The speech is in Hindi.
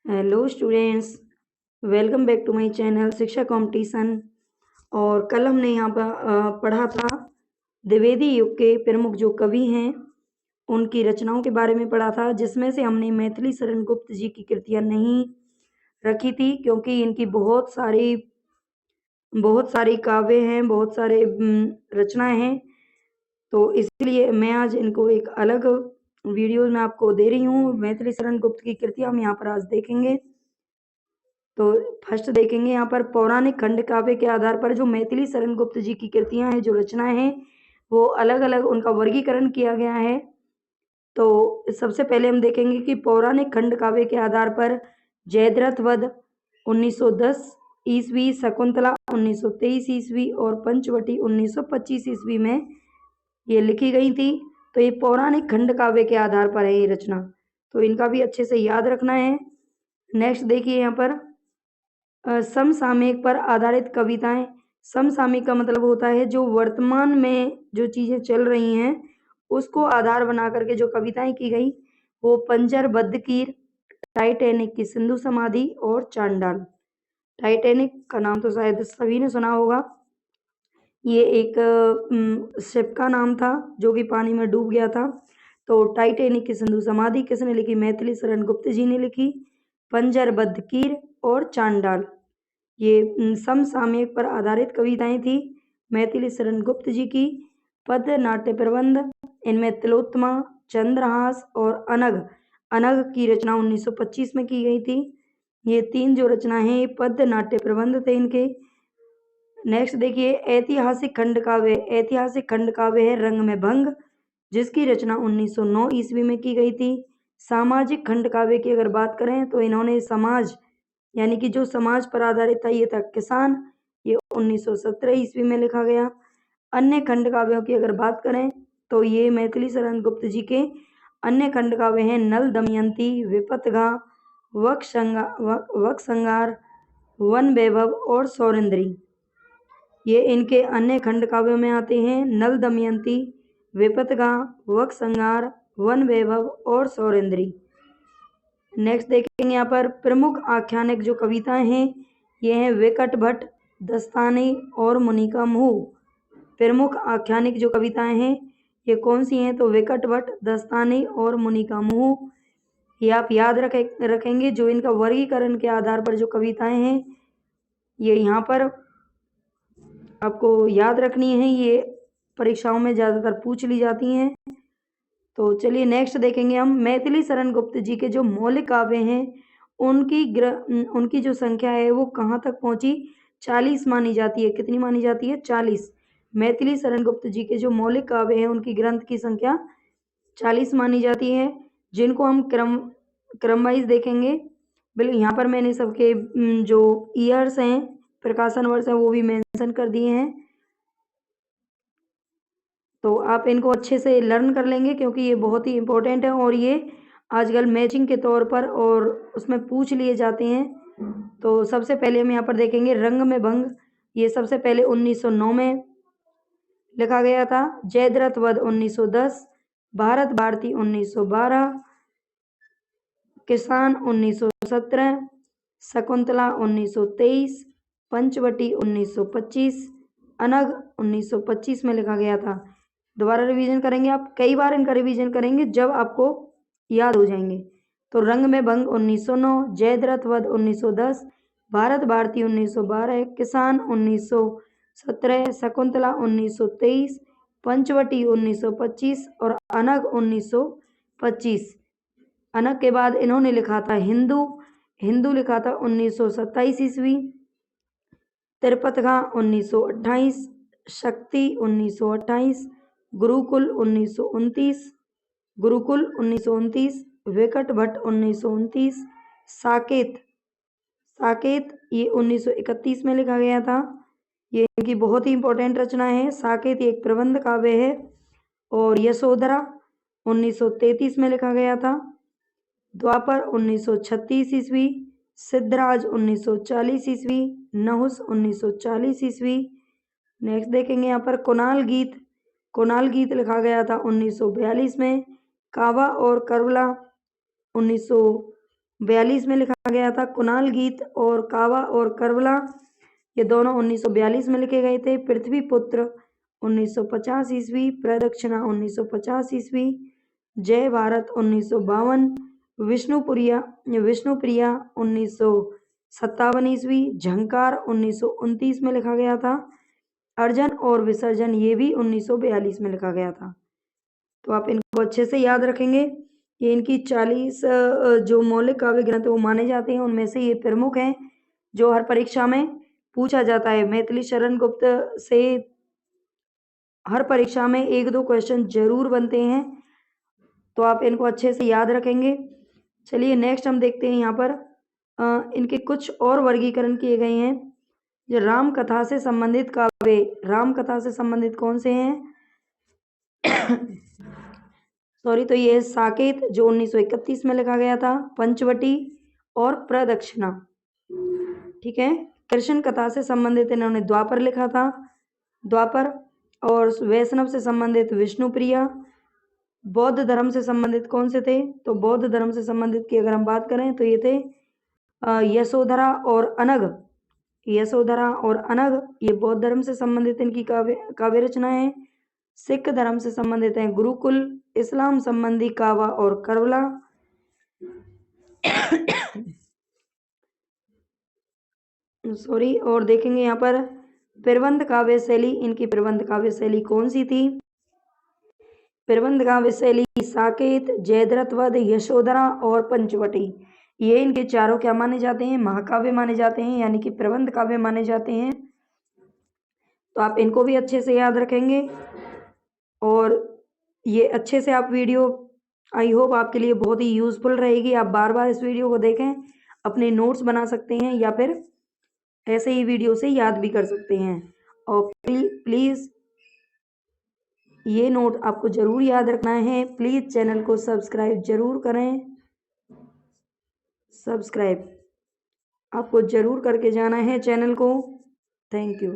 Hello students, welcome back to my channel Shiksha competition. और कल हमने यहाँ पर पढ़ा था द्विवेदी युग के प्रमुख जो कवि हैं उनकी रचनाओं के बारे में पढ़ा था, जिसमें से हमने मैथिली शरण गुप्त जी की कृतियाँ नहीं रखी थी क्योंकि इनकी बहुत सारी काव्य हैं, बहुत सारे रचनाएं हैं। तो इसलिए मैं आज इनको एक अलग वीडियो में आपको दे रही हूँ। मैथिली शरण गुप्त की कृतियाँ हम यहाँ पर आज देखेंगे। तो फर्स्ट देखेंगे यहाँ पर पौराणिक खंड काव्य के आधार पर जो मैथिली शरण गुप्त जी की कृतियां हैं, जो रचनाएं हैं, वो अलग अलग उनका वर्गीकरण किया गया है। तो सबसे पहले हम देखेंगे कि पौराणिक खंड काव्य के आधार पर जयद्रथ वध 1910 ईस्वी, शकुंतला 1923 ईस्वी और पंचवटी 1925 ईस्वी में ये लिखी गई थी। तो ये पौराणिक खंड काव्य के आधार पर है ये रचना, तो इनका भी अच्छे से याद रखना है। नेक्स्ट देखिए यहाँ पर समसामयिक पर आधारित कविताएं। समसामयिक का मतलब होता है जो वर्तमान में जो चीजें चल रही हैं उसको आधार बना करके जो कविताएं की गई, वो पंजर बद्दकीर, टाइटैनिक की सिंधु समाधि और चांडाल। टाइटैनिक का नाम तो शायद सभी ने सुना होगा। ये एक शिप का नाम था जो कि पानी में डूब गया था। तो टाइटैनिक की सिंधु समाधि किसने लिखी? मैथिली शरण गुप्त जी ने लिखी। पंजर बद्दकीर और चांडाल ये समसामयिक पर आधारित कविताएं थी मैथिली शरण गुप्त जी की। पद्य नाट्य प्रबंध, इनमें तिलोत्तमा, चंद्रहास और अनग अनग की रचना 1925 में की गई थी। ये तीन जो रचना है पद्य नाट्य प्रबंध थे इनके। नेक्स्ट देखिए ऐतिहासिक खंड काव्य। ऐतिहासिक खंड काव्य है रंग में भंग, जिसकी रचना 1909 ईस्वी में की गई थी। सामाजिक खंड काव्य की अगर बात करें तो इन्होंने समाज यानी कि जो समाज पर आधारित था ये था किसान, ये 1917 ईस्वी में लिखा गया। अन्य खंड काव्यों की अगर बात करें तो ये मैथिली शरण गुप्त जी के अन्य खंड काव्य हैं नल दमयंती, विपथगा, वक संगार, वन वैभव और सौरेंद्री। ये इनके अन्य खंड काव्यों में आते हैं। नल दमयंती, विपथगा, वक संगार, वन वैभव और सौरेंद्री। नेक्स्ट देखेंगे यहाँ पर प्रमुख आख्यानिक जो कविताएं हैं ये हैं विकट भट्ट, दस्तानी और मुनिका मुहू। प्रमुख आख्यानिक जो कविताएं हैं ये कौन सी हैं? तो विकट भट्ट, दस्तानी और मुनिका मुहू। ये आप याद रखेंगे। जो इनका वर्गीकरण के आधार पर जो कविताएं हैं ये यहाँ पर आपको याद रखनी है, ये परीक्षाओं में ज़्यादातर पूछ ली जाती हैं। तो चलिए नेक्स्ट देखेंगे हम मैथिली शरण गुप्त जी के जो मौलिक काव्य हैं उनकी जो संख्या है वो कहाँ तक पहुंची? 40 मानी जाती है। कितनी मानी जाती है? 40। मैथिली शरण गुप्त जी के जो मौलिक काव्य हैं उनकी ग्रंथ की संख्या 40 मानी जाती है, जिनको हम क्रम वाइज देखेंगे। बिल्कुल यहाँ पर मैंने सबके जो ईयर्स हैं, प्रकाशन वर्ष है, वो भी मेंशन कर दिए हैं। तो आप इनको अच्छे से लर्न कर लेंगे क्योंकि ये बहुत ही इम्पोर्टेंट है और ये आजकल मैचिंग के तौर पर और उसमें पूछ लिए जाते हैं। तो सबसे पहले हम यहाँ पर देखेंगे रंग में भंग। ये सबसे पहले 1909 में लिखा गया था। जयद्रथ वध 1910, भारत भारती 1912, किसान 1917, शकुंतला 1923, पंचवटी 1925, अनग 1925 में लिखा गया था। दोबारा रिवीजन करेंगे, आप कई बार इनका रिवीजन करेंगे जब आपको याद हो जाएंगे। तो रंग में भंग 1909, जयद्रथ वध 1910, भारत भारती 1912, किसान 1917, शकुंतला 1923, पंचवटी 1925 और अनग 1925। अनग के बाद इन्होंने लिखा था हिंदू। हिंदू लिखा था 1927 ईस्वी। त्रिपथगा 1928, शक्ति 1928, गुरुकुल 1929, विकट भट्ट 1929, साकेत साकेत ये 1931 में लिखा गया था। ये इनकी बहुत ही इंपॉर्टेंट रचना है। साकेत एक प्रबंध काव्य है। और यशोधरा 1933 में लिखा गया था। द्वापर 1936 ईस्वी, सिद्धराज 1940 ईस्वी, नहुस 1940 ईस्वी। नेक्स्ट देखेंगे यहाँ पर कुणाल गीत लिखा गया था 1942 में। कावा और करबला 42 में लिखा गया था। कुणाल गीत और कावा और करबला ये दोनों 1942 में लिखे गए थे। पृथ्वीपुत्र 1950 ईस्वी, प्रदक्षिणा 1950 ईस्वी, जय भारत 1952, विष्णुप्रिया 1957 ईस्वी, झंकार 1929 में लिखा गया था। अर्जन और विसर्जन ये भी 1942 में लिखा गया था। तो आप इनको अच्छे से याद रखेंगे। ये इनकी 40 जो मौलिक काव्य ग्रंथ वो माने जाते हैं, उनमें से ये प्रमुख हैं जो हर परीक्षा में पूछा जाता है। मैथिली शरण गुप्त से हर परीक्षा में 1-2 क्वेश्चन जरूर बनते हैं, तो आप इनको अच्छे से याद रखेंगे। चलिए नेक्स्ट हम देखते हैं यहाँ पर इनके कुछ और वर्गीकरण किए गए हैं। जो राम कथा से संबंधित काव्य, राम कथा से संबंधित कौन से हैं? सॉरी, तो ये साकेत जो 1931 में लिखा गया था, पंचवटी और प्रदक्षिणा। ठीक है। कृष्ण कथा से संबंधित इन्होंने द्वापर लिखा था, द्वापर। और वैष्णव से संबंधित विष्णुप्रिया। बौद्ध धर्म से संबंधित कौन से थे? तो बौद्ध धर्म से संबंधित की अगर हम बात करें तो ये थे यशोधरा और अनग। यशोधरा और अनग ये बौद्ध धर्म से संबंधित इनकी काव्य रचना है। सिख धर्म से संबंधित है गुरुकुल। इस्लाम संबंधी कावा और करबला। सॉरी, और देखेंगे यहाँ पर प्रबंध काव्य शैली, इनकी प्रबंध काव्य शैली कौन सी थी? प्रबंध काव्य शैली साकेत, जयद्रथ, यशोधरा और पंचवटी, ये इनके चारों क्या माने जाते हैं? महाकाव्य माने जाते हैं, यानी कि प्रबंध काव्य माने जाते हैं। तो आप इनको भी अच्छे से याद रखेंगे और ये अच्छे से आप वीडियो, आई होप आपके लिए बहुत ही यूजफुल रहेगी। आप बार बार इस वीडियो को देखें, अपने नोट्स बना सकते हैं या फिर ऐसे ही वीडियो से याद भी कर सकते हैं। और प्लीज़ ये नोट आपको ज़रूर याद रखना है। प्लीज़ चैनल को सब्सक्राइब ज़रूर करें। सब्सक्राइब आपको ज़रूर करके जाना है चैनल को। Thank you.